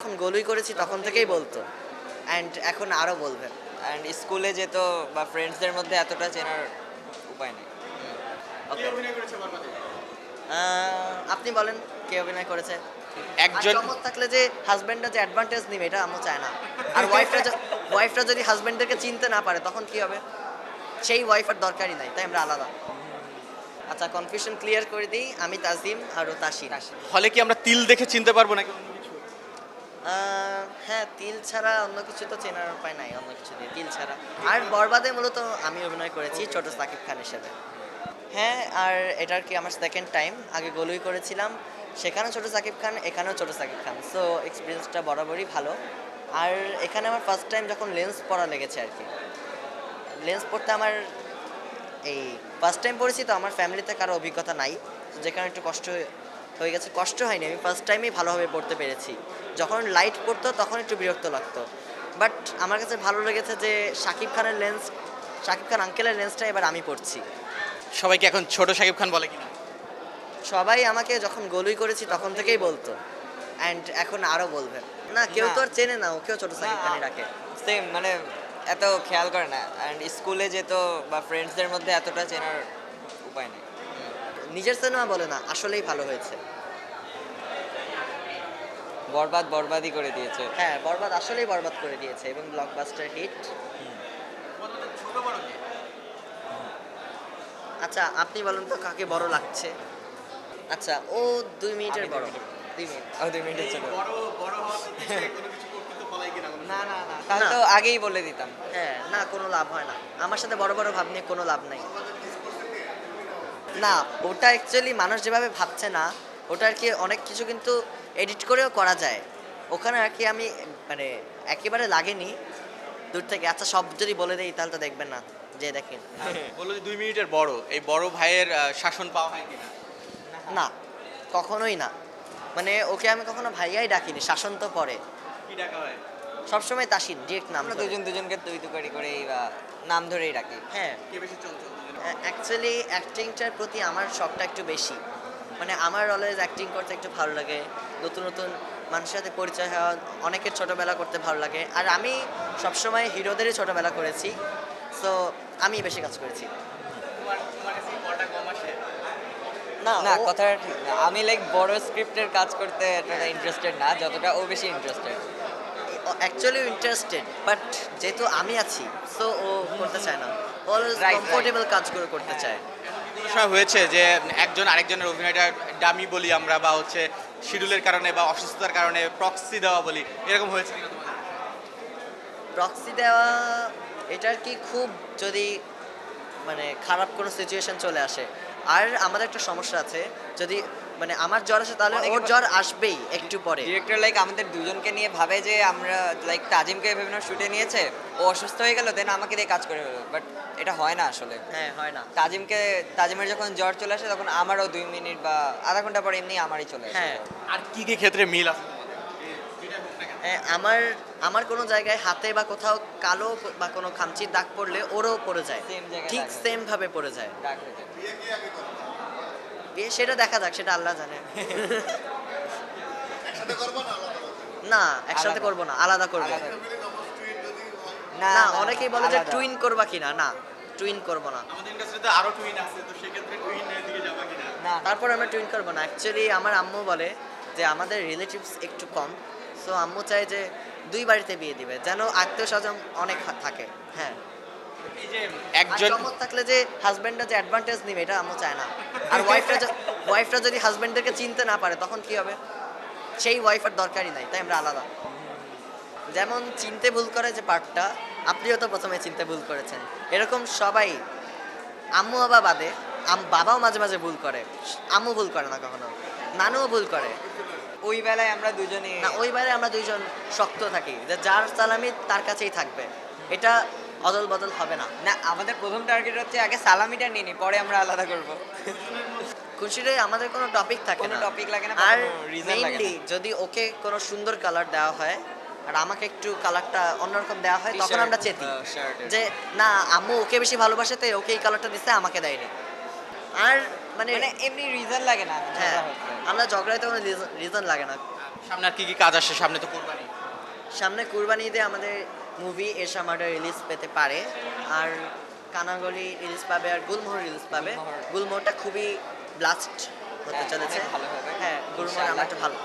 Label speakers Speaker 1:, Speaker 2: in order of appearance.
Speaker 1: যখন গোলই করেছি তখন থেকেই বলতো, অ্যান্ড এখন আরও বলবে।
Speaker 2: অ্যান্ড স্কুলে যেত বা ফ্রেন্ডসদের মধ্যে এতটা চেনার উপায় নেই।
Speaker 1: ওকে, আপনি বলেন কে অভিনয় করেছে। আর
Speaker 3: একজন
Speaker 1: চমক থাকলে যে হাজব্যান্ডরা যে অ্যাডভান্টেজ নিবে এটা আম্মু চায় না। আর ওয়াইফরা যদি হাজব্যান্ডদেরকে চিনতে না পারে তখন কি হবে? সেই ওয়াইফের দরকারই নাই, তাই আমরা আলাদা। আচ্ছা, কনফিউশন ক্লিয়ার করে দিই, আমি তাজিম আর ও তাসিন।
Speaker 3: হলে কি আমরা তিল দেখে চিনতে পারবো নাকি অন্য কিছু?
Speaker 1: হ্যাঁ, তিল ছাড়া অন্য কিছু তো চেনার উপায় নাই, অন্য কিছু দিয়ে তিল ছাড়া। আর বরবাদে মূলত আমি অভিনয় করেছি ছোট সাকিব খান হিসেবে। হ্যাঁ, আর এটার কি আমার সেকেন্ড টাইম। আগে গোলুই করেছিলাম, সেখানেও ছোট সাকিব খান, এখানেও ছোট সাকিব খান। সো এক্সপিরিয়েন্সটা বরাবরই ভালো। আর এখানে আমার ফার্স্ট টাইম যখন লেন্স পরা লেগেছে আর কি। লেন্স পরতে আমার এই ফার্স্ট টাইম পড়েছি, তো আমার ফ্যামিলিতে কারো অভিজ্ঞতা নাই, তো যেখানে একটু কষ্ট হয়ে গেছে। কষ্ট হয়নি, আমি ফার্স্ট টাইমেই ভালোভাবে পড়তে পেরেছি। যখন লাইট পড়তো তখন একটু বিরক্ত লাগতো, বাট আমার কাছে ভালো লেগেছে যে শাকিব খানের লেন্স, শাকিব খান আঙ্কেলের লেন্সটা এবার আমি পড়ছি।
Speaker 3: সবাইকে এখন ছোট শাকিব খান বলে কিনা?
Speaker 1: সবাই আমাকে যখন গোলই করেছি তখন থেকেই বলতো, অ্যান্ড এখন আরও বলবে। না, কেউ তো আর চেনে না, ওকেও ছোট সাকিব খানই রাখে।
Speaker 2: সেম, মানে এত খেয়াল করে না। অ্যান্ড স্কুলে যেত বা ফ্রেন্ডসদের মধ্যে এতটা চেনার উপায় নেই।
Speaker 1: নিজের সিনেমা বলে না, আসলেই ভালো হয়েছে।
Speaker 2: বরবাদই করে দিয়েছে।
Speaker 1: হ্যাঁ, বরবাদ আসলেই বরবাদ করে দিয়েছে এবং ব্লকবাস্টার হিট। আচ্ছা, আপনি বলেন তো কাকে বড় লাগছে? আচ্ছা, ও 2 মিনিটের
Speaker 2: আমি
Speaker 1: বড়।
Speaker 2: 2 মিনিট।
Speaker 1: 2 মিনিট।
Speaker 2: 2 মিনিটের ছিল। না না না,
Speaker 1: না।
Speaker 2: তাহলে তো আগেই বলে দিতাম।
Speaker 1: হ্যাঁ, না, কোনো লাভ হয় না। আমার সাথে বড় বড় ভাব নিয়ে কোনো লাভ নাই। না, ওটা অ্যাকচুয়ালি মানুষ যেভাবে ভাবছে না, ওটা আর কি অনেক কিছু কিন্তু এডিট করেও করা যায়। ওখানে আর কি আমি মানে একেবারে লাগেনি দূর থেকে। আচ্ছা, সব যদি বলে দেই তাহলে তো দেখবেন না, যে দেখেন।
Speaker 3: বললো যে 2 মিনিটের বড়, এই বড় ভাইয়ের শাসন পাওয়া হয় কিনা?
Speaker 1: না, কখনোই না। মানে ওকে আমি কখনো ভাইয়াই ডাকিনি, শাসন তো পরে।
Speaker 3: কি ডাকা হয়?
Speaker 1: সবসময় তাসিন, ডিরেক্ট নাম
Speaker 2: আমরা
Speaker 1: ধরে।
Speaker 2: দুজনকে তুই তুকারি করেই বা নাম ধরেই ডাকি।
Speaker 1: হ্যাঁ,
Speaker 3: কে বেশি চঞ্চল দুজনে?
Speaker 1: অ্যাকচুয়ালি অ্যাক্টিংটার প্রতি আমার শখটা একটু বেশি। মানে আমার অলওয়েজ অ্যাক্টিং করতে একটু ভালো লাগে, নতুন নতুন মানুষের সাথে পরিচয় হওয়া, অনেকের ছোটোবেলা করতে ভালো লাগে। আর আমি সবসময় হিরোদেরই ছোটোবেলা করেছি, সো আমি বেশি কাজ করেছি।
Speaker 3: তোমার কাছে কি বড়টা কম আসে?
Speaker 1: না,
Speaker 2: না, কথাটা ঠিক না। আমি লাইক বড় স্ক্রিপ্টের কাজ করতে এতটা ইন্টারেস্টেড না যতটা ও বেশি ইন্টারেস্টেড।
Speaker 1: অ্যাকচুয়ালি ইন্টারেস্টেড, বাট যেহেতু আমি আছি, সো ও করতে চায় না। অলওয়েজ
Speaker 2: Right,
Speaker 1: কমফোর্টেবল কাজগুলো করতে চায়।
Speaker 3: কোনো সময় হয়েছে যে একজন আরেকজনের অভিনয়টা ডামি বলি আমরা, বা হচ্ছে শিডিউলের কারণে বা অসুস্থতার কারণে প্রক্সি দেওয়া বলি, এরকম হয়েছে কিনা তোমাদের?
Speaker 1: প্রক্সি দেওয়া, এটার কি খুব যদি মানে খারাপ কোনো সিচুয়েশন চলে আসে। আর আমাদের একটা সমস্যা আছে, যদি মানে আমার জ্বর আসে তাহলে
Speaker 2: অনেকে
Speaker 1: ওর জ্বর আসবেই একটু পরে।
Speaker 2: ডিরেক্টর লাইক আমাদের দুজনকে নিয়ে ভাবে যে আমরা লাইক তাজিমকে বিভিন্ন শুটে নিয়েছে, ও অসুস্থ হয়ে গেল, দেন আমাকে দিয়ে কাজ করে ফেলবে। বাট এটা হয় না আসলে।
Speaker 1: হ্যাঁ, হয় না।
Speaker 2: তাজিমের যখন জ্বর চলে আসে তখন আমারও 2 মিনিট বা আধা ঘন্টা পর এমনি আমারই চলে আসে।
Speaker 1: হ্যাঁ।
Speaker 3: আর কি কি ক্ষেত্রে মিল আছে তোমাদের?
Speaker 1: হ্যাঁ, আমার আমার কোনো জায়গায় হাতে বা কোথাও কালো বা কোনো খামচির দাগ পড়লে ওরও পড়ে যায়,
Speaker 2: Same জায়গায়
Speaker 1: ঠিক
Speaker 2: দাগ হয়।
Speaker 1: সেম ভাবে পড়ে যায়।
Speaker 2: ডাক হয়ে যায়।
Speaker 1: বিয়ে সেটা দেখা যাক, সেটা আল্লাহ জানে। না, একসাথে
Speaker 2: আলাদা।
Speaker 1: করব না, আলাদা করব।
Speaker 2: আলাদা।
Speaker 1: না, অনেকেই বলে যে
Speaker 2: আলাদা।
Speaker 1: টুইন করবা কিনা, না, টুইন করব না।
Speaker 3: আমাদের ইন্ডাস্ট্রিতে আরো টুইন আছে, তো সেক্ষেত্রে টুইনের দিকে যাবা কিনা?
Speaker 2: না,
Speaker 1: তারপর আমরা টুইন করবো না। অ্যাকচুয়ালি আমার আম্মু বলে যে আমাদের রিলেটিভস একটু কম, সো আম্মু চায় যে 2 বাড়িতে বিয়ে দিবে, যেন আত্মীয় স্বজন অনেক থাকে। হ্যাঁ,
Speaker 3: এই যে
Speaker 1: আর
Speaker 3: একজন
Speaker 1: চমক থাকলে যে হাজব্যান্ডরা যে অ্যাডভান্টেজ নিবে এটা আম্মু চায় না। আর ওয়াইফরা যদি হাজব্যান্ডদেরকে চিনতে না পারে তখন কি হবে? সেই ওয়াইফের দরকারই নাই, তাই আমরা আলাদা। যেমন চিনতে ভুল করে যে পার্টটা, আপনিও তো প্রথমে চিনতে ভুল করেছেন, এরকম সবাই, আম্মু বাবা বাদে বাবাও মাঝে মাঝে ভুল করে, আম্মু ভুল করে না কখনো, নানুও ভুল করে।
Speaker 2: ওই বেলায় আমরা দুজনে
Speaker 1: না, ওই বাইরে আমরা দুইজন শক্ত থাকি যে যার সালামি তার কাছেই থাকবে, এটা অদল বদল হবে না।
Speaker 2: না, আমাদের প্রথম টার্গেট হচ্ছে আগে সালামিটা নিয়ে নি, পরে আমরা আলাদা করব।
Speaker 1: খুশিরে আমাদের কোনো টপিক থাকে
Speaker 2: কোনো
Speaker 1: না,
Speaker 2: topic লাগে না,
Speaker 1: আর
Speaker 2: কোনো reason লাগে না।
Speaker 1: মেইনলি যদি ওকে কোনো সুন্দর কালার দেওয়া হয় আর আমাকে একটু কালারটা অন্যরকম দেওয়া হয়, তখন
Speaker 2: T-shirt,
Speaker 1: আমরা চেতি
Speaker 2: shirt-এর।
Speaker 1: যে না, আম্মু ওকে বেশি ভালোবাসে তাই ওকে এই কালারটা দিচ্ছে, আমাকে দেয়নি। আর মানে
Speaker 2: মানে এমনি রিজন লাগে না।
Speaker 1: হ্যাঁ,
Speaker 2: ঝগড়া হচ্ছে।
Speaker 1: আমরা ঝগড়াতে কোনো রিজন লাগে না।
Speaker 3: সামনে আর কি কি কাজ আসছে? সামনে তো কোরবানি।
Speaker 1: সামনে কুরবানি ঈদে আমাদের মুভি এরশা মার্ডার রিলিজ পেতে পারে, আর কানাগলি রিলিজ পাবে, আর গুলমোহর রিলিজ পাবে।
Speaker 2: গুলমোহর।
Speaker 1: গুলমোহরটা খুবই ব্লাস্ট হতে
Speaker 2: হ্যাঁ,
Speaker 1: চলেছে।
Speaker 2: অনেক ভালো হবে।
Speaker 1: হ্যাঁ, গুলমোহর
Speaker 2: ইনশাআল্লাহ।
Speaker 1: আমারটা ভালো